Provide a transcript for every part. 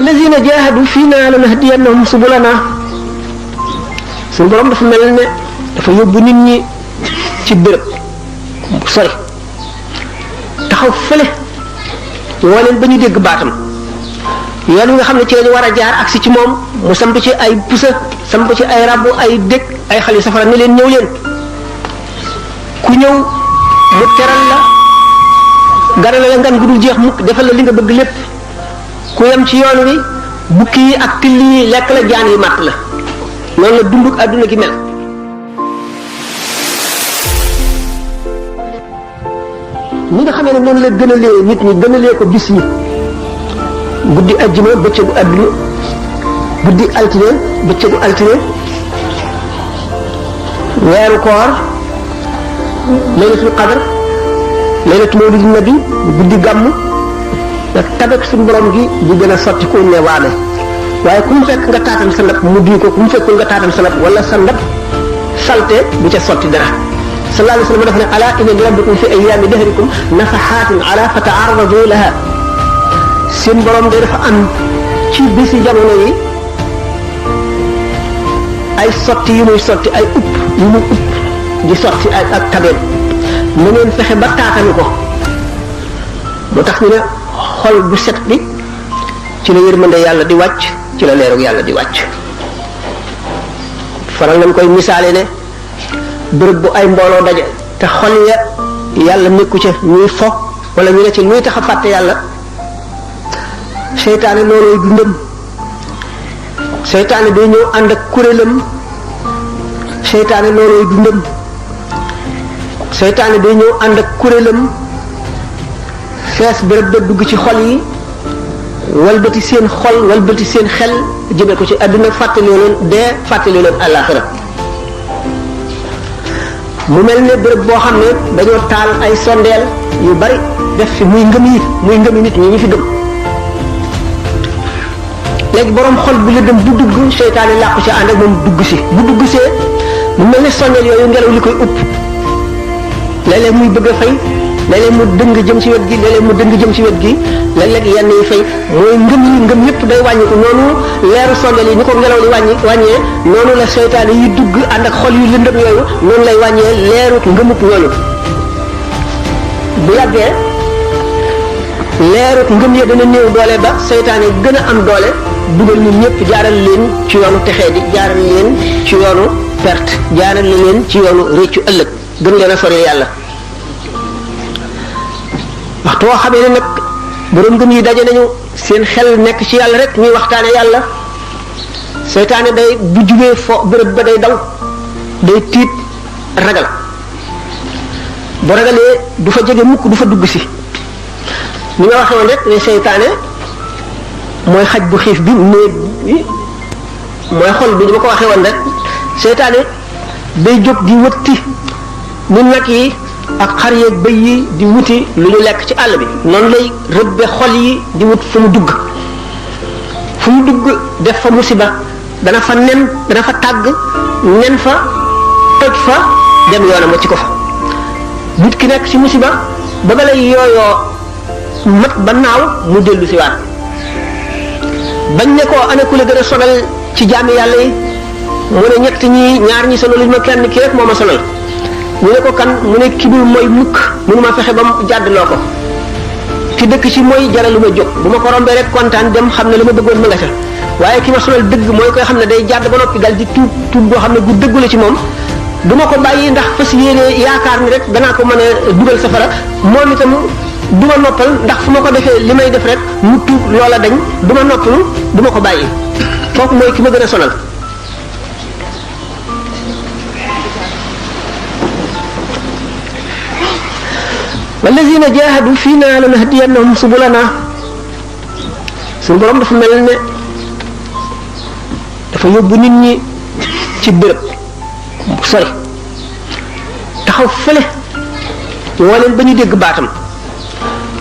wallazina jahadu fiina lanahdiyannahum subulana suñu borom dafa mel ne dafa yóbbu nit ñi ci béréb bu sori taxaw fële woo leen ba ñu dégg baatam yoon wi nga xam ne ci lañu war a jaar agsi ci moom mu samp ci ay pusa samp ci ay rabbu ay dëkk ay xali safara ne leen ñëw leen ku ñëw mu teral la ganale la ngan gu dul jeex mukk defal la li nga bëgg lépp ku yem ci yoon wi bukki yi ak till yi lekk la jaan yi màtt la noonu la dunduk àdduna gi mel ni nga xamee ne noonu la gënalee nit ñi gënalee ko bis yi guddi ajjuma bëccëgu àdduna guddi altine bëccëgu altine weeru koor laylatul qadr laylatul mawlidin nabi guddi gàmm ak tabek suñu borom gi di gën a sotti ku ne waame waaye ku mu fekk nga taatam sa ndab mu duy ko ku mu fekkul nga taatam sa ndab wala sa ndab salte bu ca sotti dara sallallahu alayhi wa sallam dafa ne ala inna li rabbikum fi ayyaami dahrikum nafahatin ala fata'arradu laha seen borom day dafa am ci bisi jamono yi ay sotti yu muy sotti ay upp yu muy upp di sotti ay ak tabeen na ngeen fexe ba taatanu ko moo tax ñu ne xol bu set bi ci la yërmande yàlla di wàcc ci la leerug yàlla di wàcc faral nañ koy misaale ne bërëb bu ay mbooloo daje te xol ya yàlla nekku ca ñuy fo wala ñu ne ci luy tax a fàtte yàlla seytaane loolooy dundam seytaane day ñëw ànd ak kuréelam seytaane loolooy dundam seytaane day ñëw ànd ak kuréelam fees béréb ba dugg ci xol yi walbati seen xol walbati seen xel jëme ko ci àdduna fàttaloo leen dee fàttaloo leen àllaaxira mu mel ne béréb boo xam ne dañoo taal ay sondeel yu bari def fi muy ngëmi nit ñi ñu fi gëm léegi borom xol bi la dem bu dugg seytaane làqu ci ànd ak moom dugg si bu dugg see mu mel ne sondeel yooyu ngelaw li koy upp léeg-léeg muy bëgg a fay léeg-léeg mu dëng jëm ci wet gi léeg-léeg mu dëng jëm ci wet gi léeg-léeg yenn yi fay mooy ngëm yëpp day wàññi ko noonu leeru sondeel yi ni ko ngelaw li wàññee noonu la seytaane yi dugg ànd ak xol yu lëndëm yooyu noonu lay wàññee leeru ngëmuk ñooñu bu yàggee leeru ngëm ya dana néew doole ba seytaane gën a am doole dugal ñun ñëpp jaaral leen ci yoonu texee di jaaral leen ci yoonu perte jaaral leen ci yoonu réccu ëllëg gën leen a sori yàlla waxtu woo xamee ne nag borom ngëm yi daje nañu seen xel nekk ci yàlla rek ñuy waxtaane yàlla seytaane day bu jugee fo bërëb ba day daw day tiit ragal bu ragalee du fa jege mukk du fa dugg si ni nga waxee woon rek ne seytaane mooy xaj bu xiif bi néeg bi mooy xol bi ni ma ko waxee woon rek seytaane day jóg di wëtti ni nag yi ak xar yeeg bëy yi di wuti lu ñu lekk ci àll bi noonu lay rëbbe xol yi di wut fu mu dugg def fa musiba dana fa nen dana fa tàgg nen fa toj fa dem yoonam wacc ko fa nit ki nekk ci musiba ba ba lay yooyoo mat ba naaw mu dellu si waat bañ ne ko ana ku la gën a sonal ci jaami yàlla yi mu ne ñett ñi ñaar ñi sonaluñ ma kenn ki rek moo ma sonal ñu ne ko kan mu ne kibul mooy mukk mënuma fexe ba mu jàddloo ko ki dëkk ci mooy jaralu ma jóg bu ma ko rombee rek kontaan dem xam ne li ma bëggoon ma nga ca waaye ki ma sonal dëgg mooy koy xam ne day jàdd ba noppi dal di tuub boo xam ne gu dëggu la ci moom du ma ko bàyyi ndax fas yéene yaakaar ni rek danaa ko mën a dugal safara moom itam du ma noppal ndax fu ma ko defee li may def rek mu tuub loola dañ du ma noppalu du ma ko bàyyi kooku mooy ki ma gën a sonal wallazina jahadu fiina lanahdiyannahum subulana suñu borom dafa mel ne dafa yóbbu nit ñi ci béréb bu sori taxaw fële woo leen ba ñu dégg baatam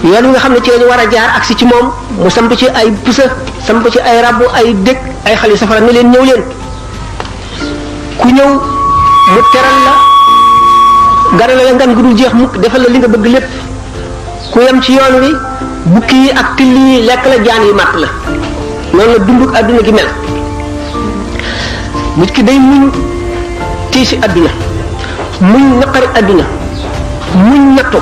yoon wi nga xam ne ci lañu war a jaar agsi ci moom mu samp ci ay pusa samp ci ay rabbu ay dëkk ay xali safara ne leen ñëw leen ku ñëw mu teral la ganale la ngan gu dul jeex mukk defal la li nga bëgg lépp ku yem ci yoon wi bukki yi ak till yi lekk la jaan yi màtt la noonu la dunduk àdduna gi mel nit ki day muñ tiisi àdduna muñ naqari àdduna muñ nattu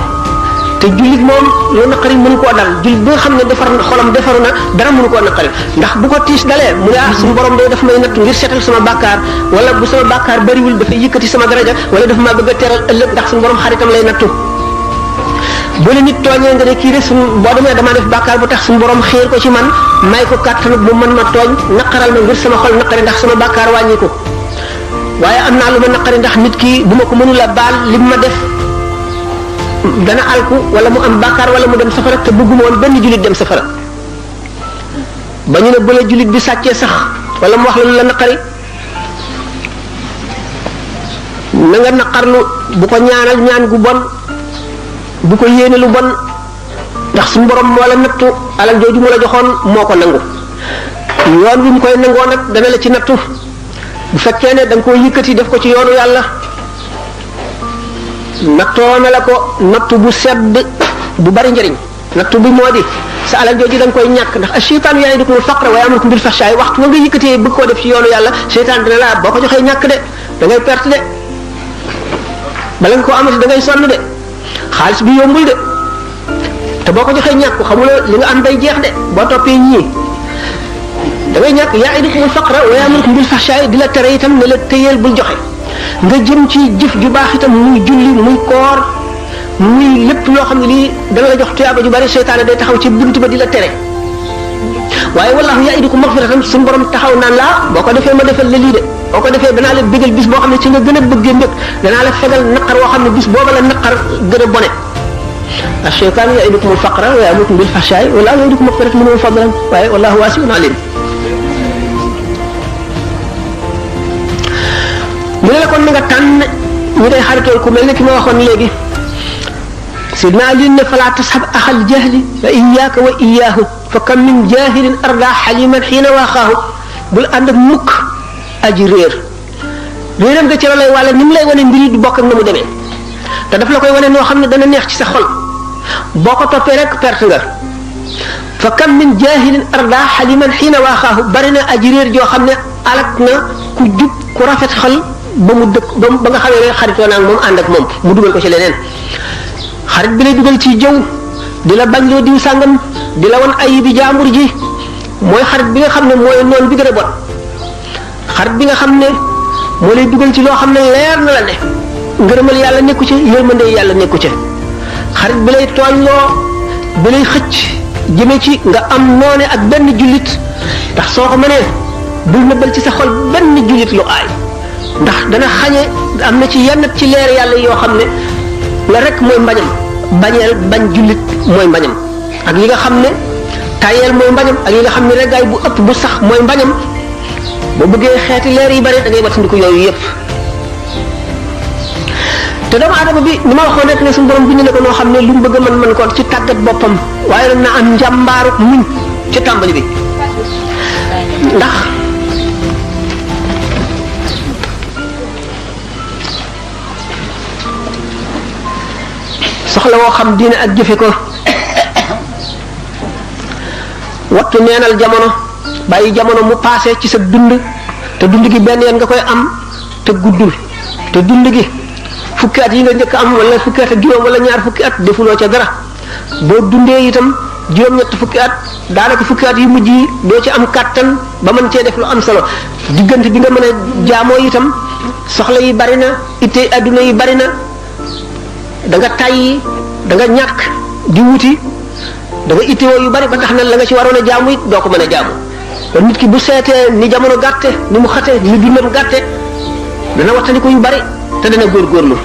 te jullit moom lu naqari mënu koo dal jullit bi nga xam ne defar xolam defaru na dara mënu koo naqari ndax bu ko tiis dalee mu ne ah suñu borom day daf may nattu ngir seetal sama bàkkaar wala bu sama bàkkaar bariwul dafay yëkkati sama daraja wala dafa maa bëgg a teral ëllëg ndax suñu borom xaritam lay nattu bu la nit tooñee nga ne kii de suñu boo demee damaa def bàkkaar bu tax suñu borom xiir ko ci man may ko kàttanu bu mën ma tooñ naqaral ma ngir sama xol naqari ndax sama bàkkaar wàññi ko waaye am naa lu ma naqari ndax nit ki bu ma ko mënula baal lim ma def dana alku wala mu am bàkkaar wala mu dem safara te bëgguma woon benn jullit dem safara ba ñu ne bu la jullit bi sàccee sax wala mu wax la lu la naqari na nga naqarlu bu ko ñaanal ñaan gu bon bu ko yéene lu bon ndax suñu borom moo la nattu alal jooju mu la joxoon moo ko nangu yoon wi mu koy nangoo nag dana la ci nattu bu fekkee ne da nga koo yëkkati def ko ci yoonu yàlla nattoo na la ko nattu bu sedd bu bari njëriñ nattu bi moo di sa alal jooju da nga koy ñàkk ndax asheytaanu ya'idukumul faqra wa ya'murukum bil fahsha'i waxtu wa nga yëkkatee bëgg koo def ci yoonu yàlla seytaan dina la boo ko joxee ñàkk de da ngay perte de bala nga koo amati da ngay sonn de xaalis bi yombul de te boo ko joxee ñàkk xamuloo li nga am day jeex de boo toppee ñii da ngay ñàkk ya'idukumul faqra wa ya'murukum bil fahsha'i di la tere itam ne la téyeel bul joxe nga jëm ci jëf ju baax itam muy julli muy koor muy lépp loo xam ne lii dana la jox tuyaaba ju bari seytaane day taxaw ci bunt ba di la tere waaye wallahu ya'idukum maghfiratan suñu borom taxaw naan laa boo ko defee ma defal la lii de boo ko defee danaa la bégal bis boo xam ne ci nga gën a bëggee mbëgg danaa la fegal naqar woo xam ne bis booba la naqar gën a bone ash-shaytaanu ya'idukumul faqra wa ya'murukum bil fahsha'i wallahu ya'idukum maghfiratan minhu wa fadlan waaye wallahu wasi'un alim mu ne la kon na nga tànn ñu day xaritool ku mel ne ki ma waxoon léegi sidna Ali ne fala tashab axal jahli fa iyyaka wa iyyahu fa kam min jahilin arda xaliman xiina waaxaahu bul ànd ak mukk aji réeram nga ci la lay wàlla ni mu lay wane mbir yi du bokk ak na mu demee te daf la koy wane noo xam ne dana neex ci sa xol boo ko toppee rek perte nga fa kam min jahilin arda xaliman xiina waaxaahu bari na aji réer joo xam ne alak na ku jub ku rafet xol ba mu dëkk ba nga xamee ne xaritoo naa moom ànd ak moom mu dugal ko ci leneen xarit bi lay dugal ci jëw di la bañ loo diw sàngam di la wan ayibi jaambur ji mooy xarit bi nga xam ne mooy noon bi gën a bon xarit bi nga xam ne moo lay dugal ci loo xam ne leer na la ne ngërëmal yàlla nekku ci yërmande yàlla nekku ci xarit bi lay tooñloo bi lay xëcc jëme ci nga am noone ak benn jullit ndax soo ko mënee bul nëbbal ci sa xol benn jullit lu aay ndax dana xañe am na ci yenn ci leer yàlla yoo xam ne la rek mooy mbañam bañ jullit mooy mbañam ak yi nga xam ne tayeel mooy mbañam ak yi nga xam ne reggaay bu ëpp bu sax mooy mbañam boo bëggee xeeti leer yi bari da ngay wattandiku yooyu yëpp te doomu aadama bi ni ma waxoon rek ne suñu borom bind na ko noo xam ne lu mu bëgg a mën ko ci tàggat boppam waaye nag na am njàmbaaru muñ ci tàmbali bi ndax soxla woo xam diine ak jëfe ko wattu neenal jamono bàyyi jamono mu paase ci sa dund te dund gi benn yoon nga koy am te guddul te dund gi fukki at yi nga njëkk am wala fukki at ak juróom wala ñaar fukki at defuloo ca dara boo dundee itam juróom-ñett fukki at daanaka fukki at yu mujj yi doo ci am kàttan ba mën cee def lu am solo diggante bi nga mën a jaamoo itam soxla yi bari na ittey adduna yi bari na da nga tàyyi da nga ñàkk di wuti da nga ittewoo yu bari ba tax na la nga ci waroon a jaamu it doo ko mën a jaamu kon nit ki bu seetee ni jamono gàtte ni mu xate ni dundam gàtte dana wattandiku yu bari te dana góorgóorlu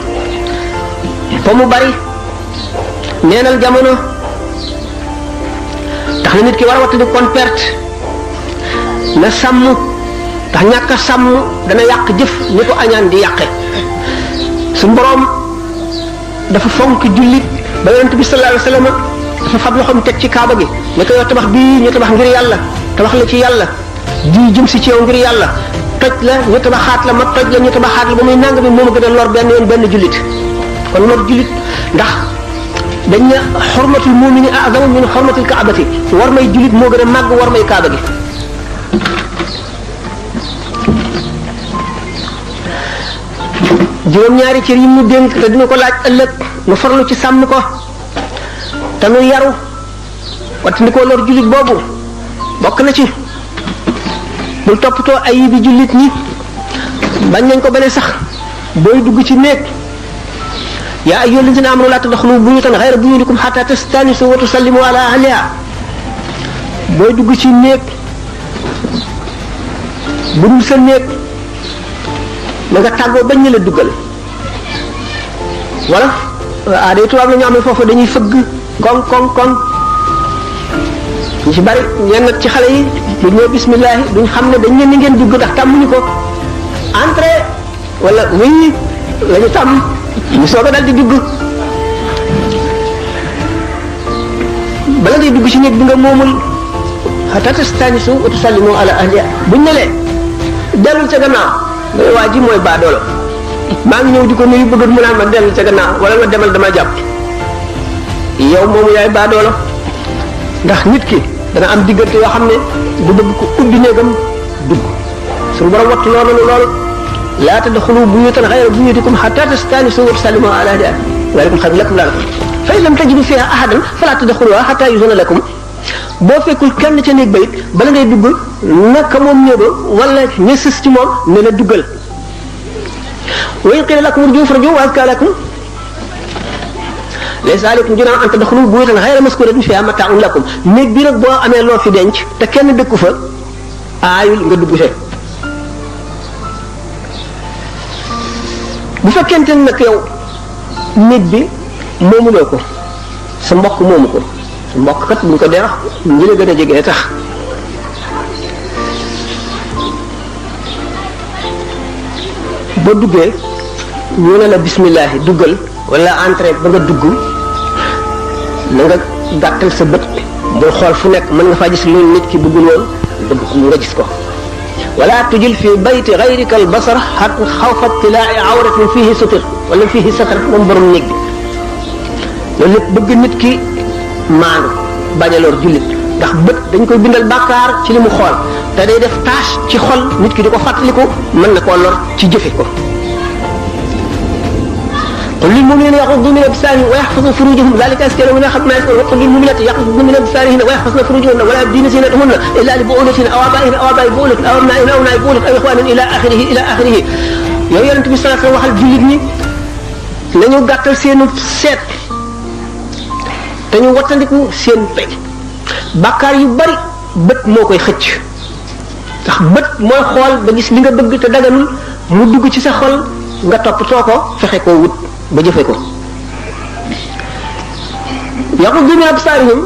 fa mu bari neenal jamono tax na nit ki war a wattandiku kon perte na sàmm tax ñàkk a sàmm dana yàq jëf ni ko añaan di yàqe su boroom dafa fonk jullit ba yonent bi sallallahu alayhi wasallam dafa fab loxoom teg ci kaaba gi ne ko yow tabax bii ñu tabax ngir yàlla tabax la ci yàlla di jëm si ci yow ngir yàlla toj la ñu tabaxaat la ma toj la ñu tabaxaat la ba muy nang bi moom a gën a lor benn yoon benn jullit kon lor jullit ndax dañ ne xormatul mumini a'zamu min xormatil kaabati war may jullit moo gën a màgg war may kaaba gi juróom-ñaari cër yi mu dénk te dina ko laaj ëllëg nu farlu ci sàmm ko te nu yaru wattandikoo lor jullit boobu bokk na ci bul toppatoo ayibi jullit ñi bañ nañ ko bane sax booy dugg ci néeg yaa ayyuhal lazina amanu laa tadxulu buyutan ghayra buyutikum hatta tastanisu wa tusallimu ala ahliha booy dugg ci néeg bu dul sa néeg na nga tàggoo bañ ñu la duggal wala day tubaab la ñu am ne foofu dañuy fëgg koŋ koŋ koŋ ñu ci bari ñenn ci xale yi bu ñëw bismillah duñ xam ne dañ leen ni ngeen dugg ndax tàmmuñu ko entrée wala oui la ñu tàmm ñu soog a dal di dugg bala ngay dugg ci néeg bi nga moomul hatta tastanisu wa tusallimu ala ahliha buñ ne lee dellul ca gannaaw mais waa ji mooy baadoolo maa ngi ñëw di ko nuyu bëgg mu naan ma dellul ca gannaaw wala nga demal dama jàpp yow moomu yaay baadoolo ndax nit ki dana am diggante yoo xam ne du bëgg ko ubbi néegam dugg suñu borom wattu loolu loolu laa tadxulu buyutan ghayra buyutikum hatta tastanisu wa tusallimu ala ahliha walakum xayrun lakum laa fa in lam tajidu fiha ahadan fala tadxuluha hatta yuzana lakum boo fekkul kenn ca néeg ba it bala ngay dugg naka moom néega wala ña sës ci moom ne la duggal wa in qila lakum irji'u farji'u wa azka lakum laysa alaykum junahun an tadxulu buyutan ghayra maskuratin fiha mata'un lakum néeg bi nag boo amee loo fi denc te kenn dëkku fa aayul nga dugg fe bu fekkente ne nag yow néeg bi moomuloo ko sa mbokk moomu ko sa mbokk kat buñ ko dee wax ñi la gën a jege tax boo duggee ñu ne la bismillahi duggal wala entrée ba nga dugg na nga gàttal sa bët bul xool fu nekk mën nga faa gis lu nit ki bëggul woon bëgg ko nga gis ko wala tujil fi bayti ghayrika al basar hatta xawfa tilaa'i awratin fihi sutur wala fihi satar moom borom néeg bi loolu lépp bëgg nit ki maandu bañ a lor jullit ndax bët dañ koy bindal bàkkaar ci li mu xool te day def tâche ci xol nit ki di ko fàttaliku mën na koo lor ci jëfe ko qul lil mu'minina yaghuddu min absarihim wa yahfazu furujahum dhalika azka lahum wa qul lil mu'minati yaghuddu min absarihinna wa yahfazna furujahunna wa la yubdina zinatahunna illa li bu'ulatihinna aw aba'ihinna aw aba'i bu'ulatihinna aw abna'ihinna aw abna'i bu'ulatihinna aw ikhwanihinna ila akhirih yow yonent bi sallallahu alayhi wa sallam waxal jullit ñi nañu gàttal seenu seet te ñu wattandiku seen pay bàkkaar yu bari bët moo koy xëcc ndax bët mooy xool ba gis li nga bëgg te daganul mu dugg ci sa xol nga toppatoo ko fexe koo wut ba jëfe ko yaghuddu min absarihim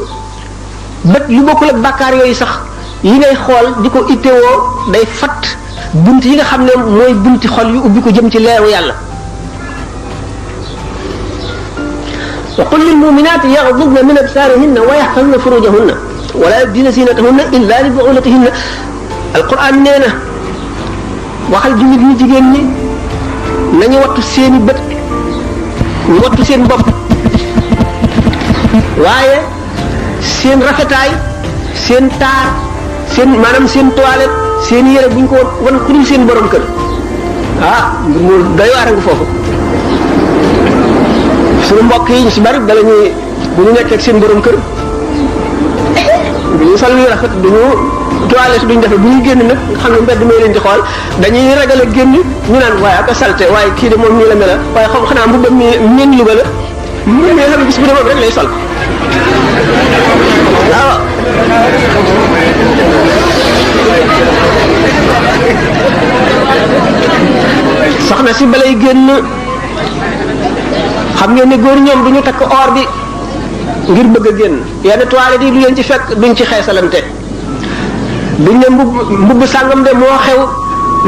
bët lu bokkul ak bàkkaar yooyu sax yi ngay xool di ko ittewoo day fat bunt yi nga xam ne mooy bunti xol yu ubbi ko jëm ci leeru yàlla wa qul lil mu'minati yaghdudna min absarihinna wa yahfazna furujahunna wa la yubdina zinatahunna illa li bu'ulatihinna alquran nee na waxal jullit ñi jigéen ñi nañu wattu seeni bët ñu wattu seen bopp waaye seen rafetaay seen taar seen maanaam seen toilette seen yére buñ ko wan ku dul seen borom kër mbir mu doy waar nga foofu suñu mbokk yi ñu si bari bala ñuy bu ñu nekk ak seen borom kër duñu sol yu rafet duñu toilette duñ defe bu ñuy génn nag nga xam ne mbedd mee leen di xool dañuy ragal a génn ñu naan waaye ak a salte waaye kii de moom nii la mel waaye xam xanaa mbubbam mi ñeen Louga la mbubbam mi xam ne bis bu ne moom rek lay sol waaw soxna si balay génn xam ngeen ne góor ñoom du ñu takk or bi ngir bëgg a génn yenn toilette yi du leen ci fekk duñ ci xeesalante duñ ne mbubb sàngam de moo xew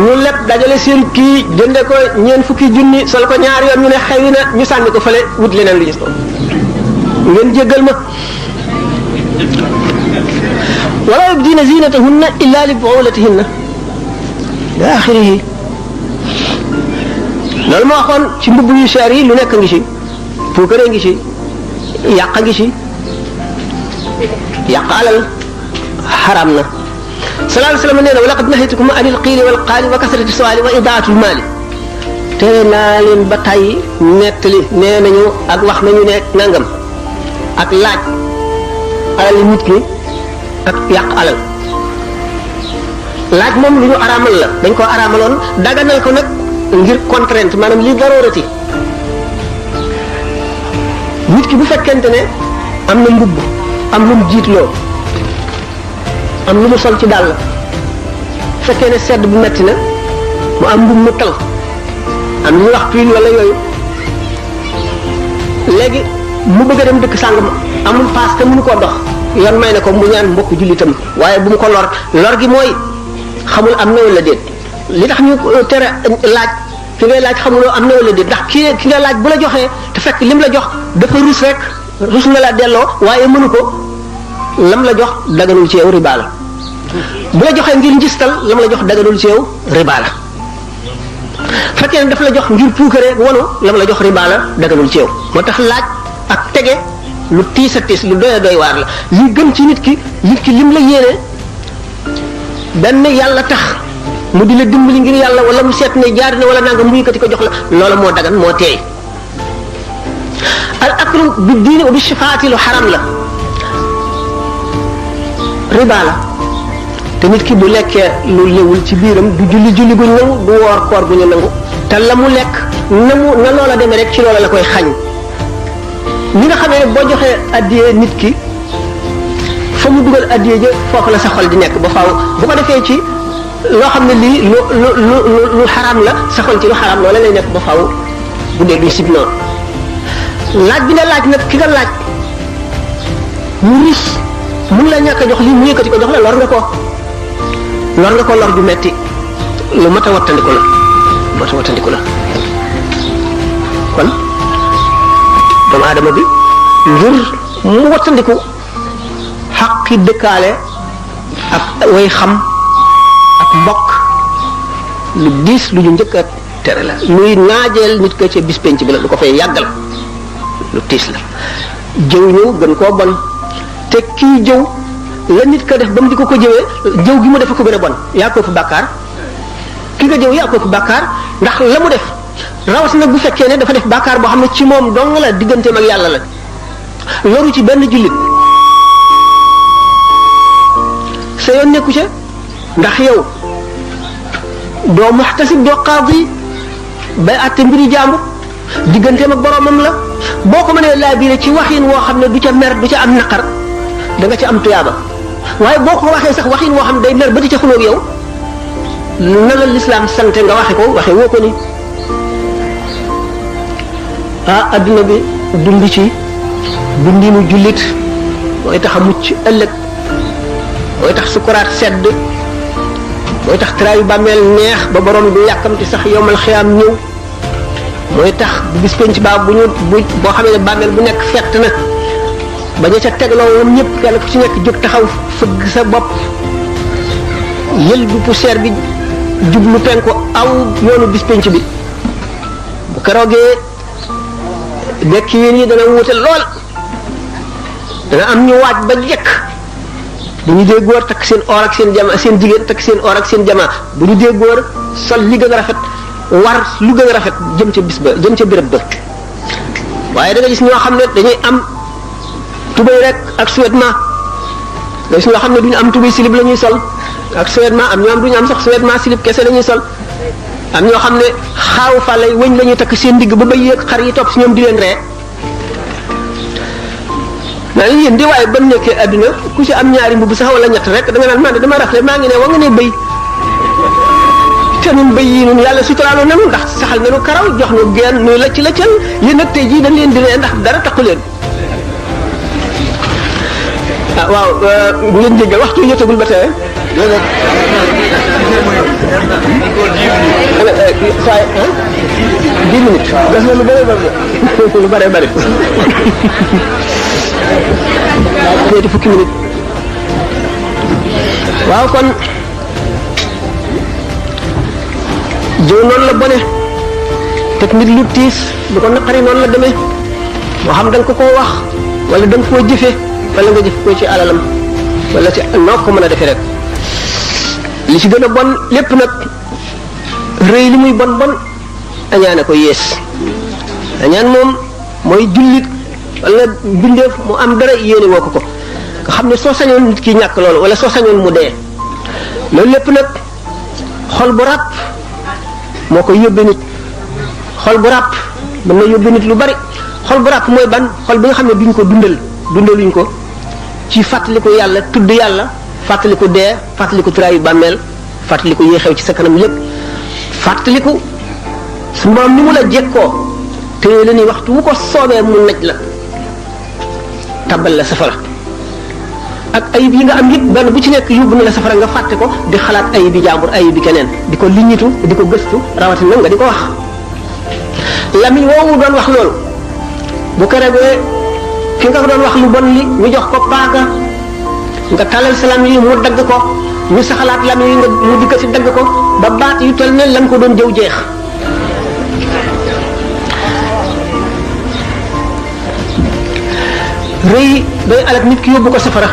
ñu lépp dajale seen kii jënde ko ñeent fukki junni sol ko ñaari yoon ñu ne xewi na ñu sànni ko fële wut leneen lu gis ko ngeen jéggal ma wala yubdina zinatahunna illa li bu'ulatihinna ila axirihi loolu ma waxoon ci mbubb yu cher yi lu nekk ngi ci puukare ngi ci yàq ngi ci yàq alal xaram na sallallahu alayhi wa sallam nee na wa laqad nahaytukum anil qiili wal qaali wa kasrati su'aali wa idaatul maali tere naa leen ba tey nettali nee nañu ak wax nañu ne nangam ak laaj alal nit ki ak yàq alal laaj moom lu ñu araamal la dañ ko araamaloon daganal ko nag ngir contrainte maanaam li daroorati nit ki bu fekkente ne am na mbubb am lu mu jiitloo am lu mu sol ci dàll fekkee ne sedd bu metti na mu am mbubb mu tal am lu ñuy wax pull wala yooyu léegi mu bëgg a dem dëkk sàngam amul paas te mënu koo dox yoon may na ko mu ñaan mbokk jullitam waaye bu mu ko lor gi mooy xamul am na wala déet li tax ñu tere laaj ki ngay laaj xamuloo am na wala déet ndax ki nga laaj bu la joxee te fekk lim la jox dafa rus rek rus na la delloo waaye mënu ko lam la jox daganul ci yow riba la bu la joxee ngir njistal lam la jox daganul ci yow riba la fekkee ne daf la jox ngir puukare wanu lam la jox riba la daganul ci yow moo tax laaj ak tege lu tiis a tiis lu doy a doy waar la li gën ci nit ki lim la yéene benn yàlla tax mu di la dimbali ngir yàlla wala mu seet ne jaar na wala nanga mu yëkkati ko jox la loola moo dagan moo teey al aklu bi diine wa bi shifaati lu xaram la riba la te nit ki bu lekkee lu léwul ci biiram du julli gu nangu du woor koor gu ñu nangu te la mu lekk na loola demee rek ci loola la koy xañ ni nga xamee ne boo joxee addiyee nit ki fa mu dugal addiyee ja foofu la sa xol di nekk ba faaw bu ko defee ci loo xam ne lii lu xaraam la sa xol ci lu xaraam loola lay nekk ba faaw bu dee duñ sib noonu laaj bi nga laaj nag ki nga laaj mu ris mun la ñàkk a jox lii mu yëkkati ko jox la lor nga ko lor ju metti lu mat a wattandiku la kon doomu aadama bi ngir mu wattandiku xaqi dëkkaale ak way xam ak mbokk lu diis lu ñu njëkk a tere la luy naajeel nit ko ca bis penc bi la lu ko fay yàggal lu tiis la jëw ñëw gën koo bon te kii jëw la nit ko def ba mu di ko jëwee jëw gi mu def ko gën a bon yaa ko fi bàkkaar ki nga jëw yaa ko fi bàkkaar ndax la mu def rawas nag bu fekkee ne dafa def bàkkaar boo xam ne ci moom dong la digganteem ak yàlla la loru ci benn jullit sa yoon nekku ca ndax yow doo muxtasib doo qaadi bay àtte mbiri jàmbur digganteem ak boromam la boo ko mënee laa biire ci waxin woo xam ne du ca mer du ca am naqar da nga ca am tuyaaba waaye boo ko waxee sax waxin woo xam ne day mer ba di ca xulóog yow na la lislaam sante nga waxe woo ko ni adduna bi dund ci dundinu jullit mooy tax a mucc ëllëg mooy tax sukuraat sedd mooy tax traayu bàmmeel neex ba borom du yàkkamti sax yowmal xiyaam ñëw mooy tax bu bis penc baa boo xamee ne bàmmeel bu nekk fett na ba ña ca tegloo woon ñëpp kenn ku ci nekk jóg taxaw fëgg sa bopp yël bu poussière bi jublu penku aw yoonu bis penc bi bu keroogee dekk yi dana wuute lool dana am ñu waaj ba jekk bu ñu dee góor takk seen or ak seen jama seen jigéen takk seen or ak seen jama bu ñu dee góor sol li gën a rafet war lu gën a rafet jëm ca bis ba jëm ca béréb ba waaye da nga gis ñoo xam ne dañuy am tubéy rek ak sous-vêtement nga gis ñoo xam ne duñu am tubéy silib la ñuy sol ak sous-vêtement am ñoo am duñu am sax sous-vêtement silib kese la ñuy sol am ñoo xam ne xaaw fa lay wëñ la ñuy takk seen digg ba bëy ak xar yi topp si ñoom di leen ree naa leen yéen di waaye ba mu nekkee adduna ku ci am ñaari mbubb sax wala ñett rek da nga naan man de dama rafle maa ngi ne wa nga ne bëy te ñun bëy yi ñun yàlla suturaaloon nanu ndax saxal nanu karaw jox nu geen nuy lacc laccal yéen nag tey jii dañ leen di ree ndax dara taxu leen waaw ngeen jéggal waxtu yotagul ba tey saa 10 minutes des na lu bëree bëri ñeenti fukki minutes waaw kon jëw noonu la bone teg nit lu tiis lu ko naqari noonu la demee moo xam da nga ko koo wax wala da nga koo jëfe wala nga jëf ko ci alalam wala ci noo ko mën a defee rek li ci gën a bon lépp nag rëy li muy bon bon añaane ko yées añaan moom mooy jullit wala bindeef mu am dara yéene woo ko nga xam ne soo sañoon nit ki ñàkk loolu wala soo sañoon mu dee loolu lépp nag xol bu ràpp moo koy yóbbe nit xol bu ràpp mën na yóbbe nit lu bari xol bu ràpp mooy ban xol bi nga xam ne duñ ko dundaluñ ko ci fàttaliku yàlla tudd yàlla fàttaliku dee fàttaliku turaayu bàmmeel fàttaliku yi xew ci sa kanam lépp fàttaliku su borom ni mu la jekkoo te la ni waxtu wu ko soobee mu naj la tabal la safara ak ayib yi nga am yëpp benn bu ci nekk yóbbu na la safara nga fàtte ko di xalaat ayib bi jàmbur ayib bi keneen di ko liñitu di ko gëstu rawatina nga di ko wax lamiñ woowu doon wax loolu bu ko rebee ki nga doon wax lu bon li ñu jox ko paaka nga talal sa lamiñ yi mu dagg ko ñu saxalaat lamiñ yi nga mu dikk si dagg ko ba baat yu toll ne lan ko doon jëw jeex rëy day alak nit ki yóbbu ko safara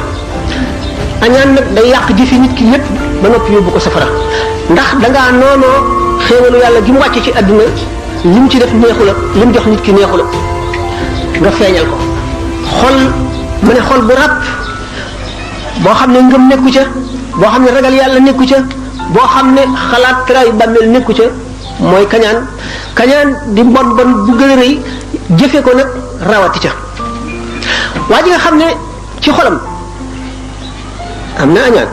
añaan nag day yàq jëfi nit ki lépp ba noppi yóbbu ko safara ndax dangaa noonoo xéewalu yàlla gi mu wàcce ci àdduna li mu ci def neexu la li mu jox nit ki neexu la nga feeñal ko xol mu ne xol bu ràpp boo xam ne ngëm nekku ca boo xam ne ragal yàlla nekku ca boo xam ne xalaat taraayu bàmmeel nekku ca mooy kañaan kañaan di mbon bon bu gën a rëy jëfe ko nag rawati ca waa ji nga xam ne ci xolam am na añaan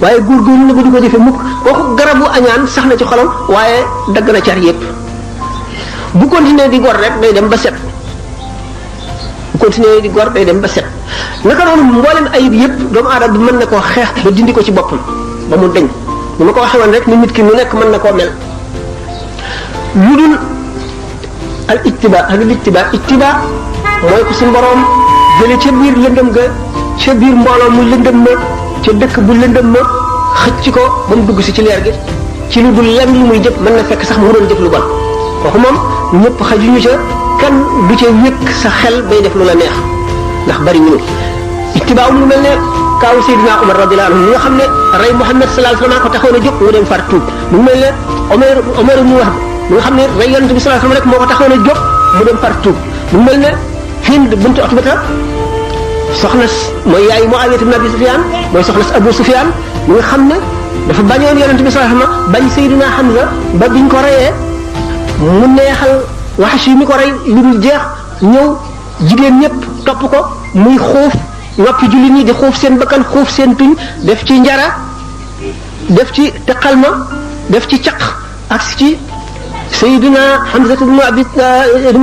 waaye góorgóorlu na ba du ko jëfe mukk kooku garabu añaan sax na ci xolam waaye dagg na car yépp bu continuer di gor rek day dem ba set bu continuer di gor day dem ba set naka noonu mboolem ayib yépp doomu aadama bi mën na koo xeex ba dindi ko ci boppam ba mu deñ ni ma ko waxee woon rek ni nit ki nu nekk mën na koo mel lu dul al ittiba mooy ko suñu borom jële ca biir lëndëm ga ca biir mbooloo mu lëndëm ma ca dëkk bu lëndëm ma xëcc ko ba mu dugg si ci leer gi ci lu dul lenn lu muy jëf mën na fekk sax mu doon jëf lu bon kooku moom ñëpp xajuñu ca kan du ca wékk sa xel bay def lu la neex ndax bari ñu ittibaa mu mel ne kaawu Seydina Omar radiyallahu anhu nga xam ne rey Muhammad sallallahu alayhi wasallam ko taxoon a jóg mu dem far tuub mu mel ne Omar mu wax nga xam ne rey yonent bi sallallahu alayhi wasallam rek moo ko taxoon a jóg mu dem far tuub mu mel ne Hind bint Utbata soxna mooy yaay Muawiya ibn Abi Sufyan mooy soxna Abu Sufyan mi nga xam ne dafa bañoon yonent bi sallallahu alayhi wasallam bañ Seydina Hamza ba biñ ko reyee mu neexal Wahshi mi ko rey lu dul jeex ñëw jigéen ñëpp topp ko muy xuuf noppi jullit ñi di xuuf seen bakkan xuuf seen tuñ def ci njara def ci teqalma def ci caq ak ci Seydina Hamza ibn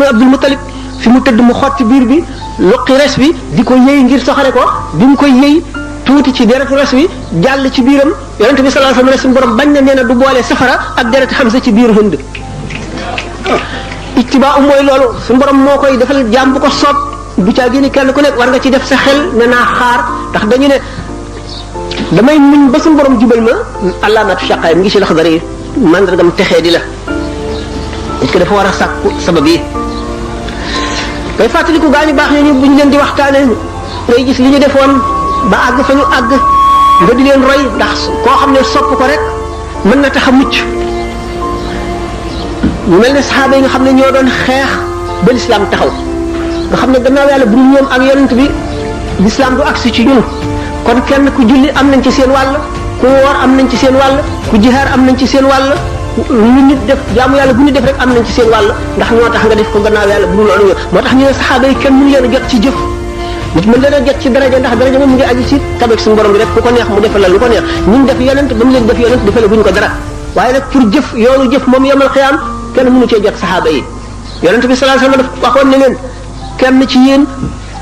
Abdul Muttalib fi mu tëdd mu xotti biir bi luqi res bi di ko yëy ngir soxale ko bi mu koy yëy tuuti ci deretu res bi jàll ci biiram yonent bi sallallahu alayhi wasallam suñu borom bañ na nee na du boole safara ak deret Hamza ci biiru Hind ittibaa mooy loolu suñu borom moo koy defal jaam bu ko soob du caa génne kenn ku nekk war nga ci def sa xel ne naa xaar ndax dañu ne damay muñ ba suñu borom jubal ma allaamatu shaqaay mi ngi ci Laxdar yi mandargam texee di la est-ce que dafa war a sàkku sabab yi ngay fàttaliku gaañu baax ñu bu ñu leen di waxtaane ngay gis li ñu defoon ba àgg fa ñu àgg nga di leen roy ndax koo xam ne sopp ko rek mën na tax a mucc ñu mel ne saxaaba yi nga xam ne ñoo doon xeex ba lislaam taxaw nga xam ne gannaaw yàlla bu ñu ñoom ak yonent bi lislaam du agsi ci ñun kon kenn ku julli am nañ ci seen wàll ku woor am nañ ci seen wàll ku jihaar am nañ ci seen wàll lu nit def jaamu yàlla bu ñu def rek am nañ ci seen wàll ndax ñoo tax nga def ko gannaaw yàlla bu dul loolu moo tax ñu ne saxaaba yi kenn mënu leen a jot ci jëf nit mën leen a jot ci daraja ndax daraja moom mu ngi aju ci tabeek suñu borom bi rek ku ko neex mu defal la lu ko neex ñun def yonent ba mu leen def yonent defal buñ ko dara waaye nag pour jëf yoonu jëf moom yomal xiyaam kenn mënu cee jot saxaaba yi yonent bi sallallahu alayhi wasallam daf waxoon ne leen kenn ci yéen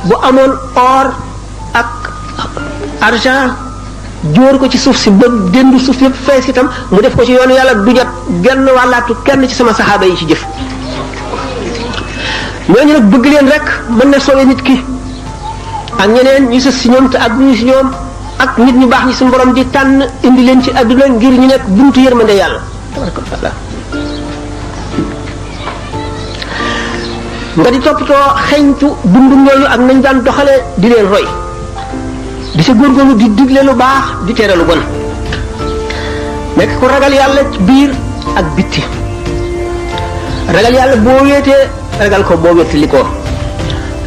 bu amoon or ak argent jóor ko ci suuf si ba dendu suuf yëpp fees itam mu def ko ci yoonu yàlla du jot genn wàllaatu kenn ci sama saxaaba yi ci jëf ñooñu nag bëgg leen rek mën na soowee nit ki ak ñeneen ñu sës si ñoom te ak ñu si ñoom ak nit ñu baax ñi suñu borom di tànn indi leen ci àdduna ngir ñu nekk buntu yërmande yàlla tabaraka wa taala nga di toppatoo xeñtu dundu ñooñu ak nañ daan doxale di leen roy di sa góorgóorlu di digle lu baax di tere lu bon nekk ku ragal yàlla ci biir ak bitti ragal yàlla boo wéetee ragal ko boo wéttalikoo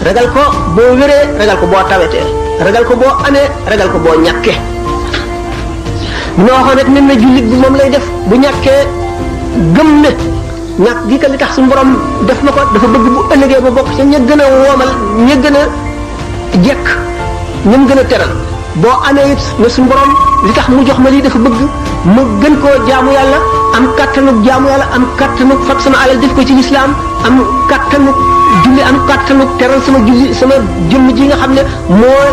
ragal ko boo wéree ragal ko boo tawetee ragal ko boo amee ragal ko boo ñàkkee mu ne waxoon rek nen na jullit bi moom lay def bu ñàkkee gëm ne ñàkk gi ka li tax suñu borom def na ko dafa bëgg bu ëllëgee ba bokk ca ña gën a woomal ña gën a jekk ñam gën a teral boo amee it ne suñu borom li tax mu jox ma lii dafa bëgg ma gën koo jaamu yàlla am kattanug jaamu yàlla am kattanug fab sama alal def ko ci lislaam am kattanug julli am kattanug teral sama julli sama jëmm ji nga xam ne moo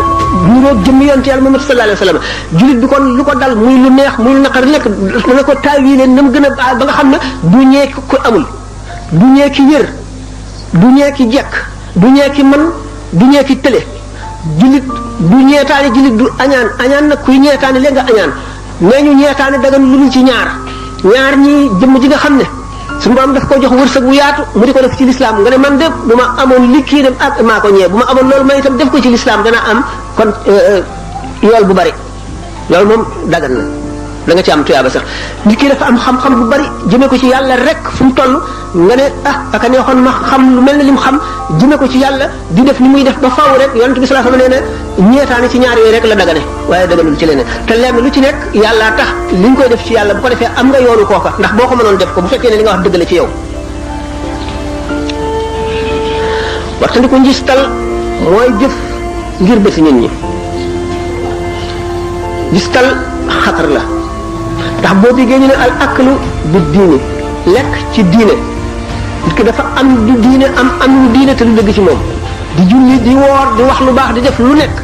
niroog jëmm yonent yàlla Muhammad sallallahu alayhi wa sallam jullit bi kon lu ko dal muy lu neex muy lu naqari lekk dana ko taawi leen na mu gën a ba nga xam ne du ñee ko amul du ñee ki wér du ñee ki jekk du ñee ki man du ñee ki tële jullit du ñeetaane jullit du añaan nag kuy ñeetaane léegi nga añaan nee ñu ñeetaane dagan lu dul ci ñaar ñi jëmm ji nga xam ne suñu borom daf ko jox wërsëg bu yaatu mu di ko def ci lislaam nga ne man de bu ma amoon li kii dem ak maa ko ñee bu ma amoon loolu man itam def ko ci lislaam dana am kon yool bu bari loolu moom dagan na da nga ci am tuyaaba sax nit ki dafa am xam-xam bu bari jëmee ko ci yàlla rek fu mu toll nga ne aka neexoon ma xam lu mel ne li mu xam jëmee ko ci yàlla di def ni muy def ba faaw rek yonent bi sallallahu alayhi wasallam nee na ñeetaane ci ñaar yooyu rek la dagane waaye daganul ci leneen te lenn lu ci nekk yàlla tax li ñu koy def ci yàlla bu ko defee am nga yoonu kooka ndax boo ko mënoon def ko bu fekkee ne li nga wax dëgg la ci yow waxtandi ko njistal mooy jëf ngir bëti nit ñi njistal xatar la ndax boo déggee ñu ne al aklu bi diine lekk ci diine nit ki dafa am du diine am lu diine te lu dëgg ci moom di julli di woor di wax lu baax di def lu nekk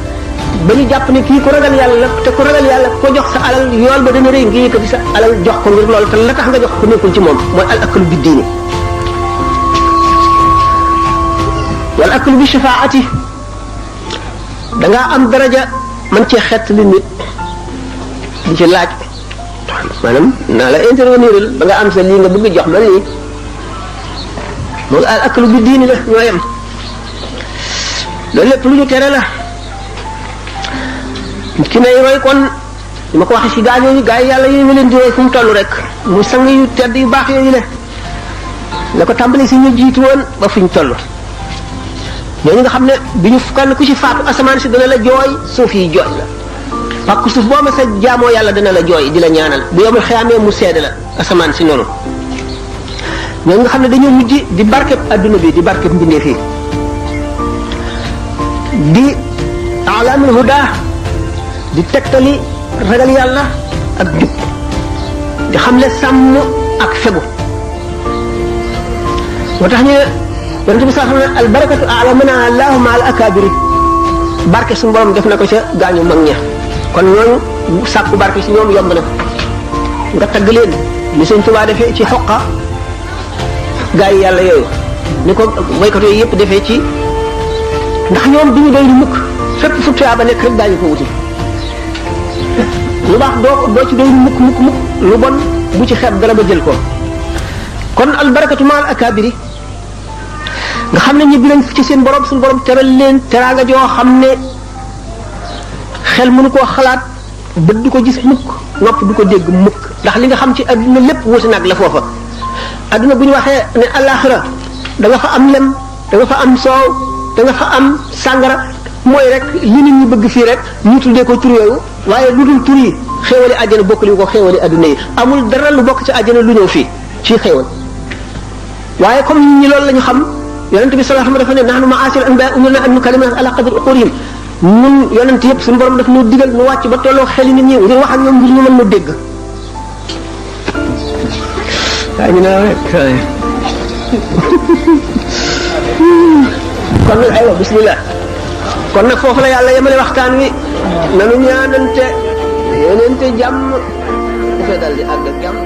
ba ñu jàpp ne kii ku ragal yàlla te ku ragal yàlla ko jox sa alal yool ba dana rëy nga yëkkati sa alal jox ko ngir loolu te la tax nga jox ko nekkul ci moom mooy al aklu bi diine wal aklu bi shafaati da ngaa am daraja man cee xett li nit di ci laaj maanaam naa la intervenir ba nga am sa lii nga bëgg jox ma lii moom al aklu bi diini la ñoo yem loolu lépp lu ñu tere la ki nay roy kon li ma ko waxee si gaa yooyu gaa yi yàlla yooyu leen di roy fu mu toll rek mu sang yu tedd yu baax yooyu la ko tàmbali si ñu jiitu woon ba fu ñu toll ñooñu nga xam ne bi ñu kenn ku ci faatu asamaan si dana la jooy suuf yi jooy la pàkk suuf boo ma sa jaamoo yàlla dana la jooy di la ñaanal bu yomul xeyaamee mu seede la asamaan si noonu ñooñu nga xam ne dañoo mujj di barkeb adduna bi di barkeb mbindeef yi di alamul huda di tegtali ragal yàlla ak jub di xamle sàmm ak fegu moo tax ñu yonent bi sax xam ne al barakatu alamana allahu ma al akabiri barke suñu borom def na ko ca gaañu mag ña kon ñooñu sàkku barke si ñoom yomb na nga tagg leen li Sëñ Tuubaa defee ci xoqa gaa yi yàlla yooyu ni ko boykat yooyu yëpp defee ci ndax ñoom duñu doy lu mukk fépp fu tuyaa ba nekk rek daañu ko wuti lu baax doo ci doy lu mukk lu bon bu ci xeeb dara ba jël ko kon al barakatu ma al akabiri nga xam ne ñibbi nañ ci seen borom suñu borom teral leen teraanga joo xam ne xel mënu koo xalaat bët du ko gis mukk nopp du ko dégg mukk ndax li nga xam ci adduna lépp wuute nag la foofa adduna bu ñu waxee ne alaxira da nga fa am lem da nga fa am soow da nga fa am sàngara mooy rek li nit ñi bëgg fii rek ñu tuddee ko tur yooyu waaye lu dul tur yi xéewali àjjana bokk li ko xéewali adduna yi amul dara lu bokk ci àjjana lu ñëw fii ci xéewal waaye comme nit ñi loolu la ñu xam yonent bi sallallahu alayhi wa sallam dafa ne nahnu ma'ashir anbiya umirna an nukallima ala qadri uqulihim ñun yonent yëpp suñu borom daf ñu digal ñu wàcc ba tolloo xeli nit ñi ngir wax ak ñoom ngir ñu mën na dégg waaye ñu ne kon nag aywa bismillah kon nag foofu la yàlla yemale waxtaan wi nanu ñaanante yéenante jàmm dafay dal di àgg ak jàmm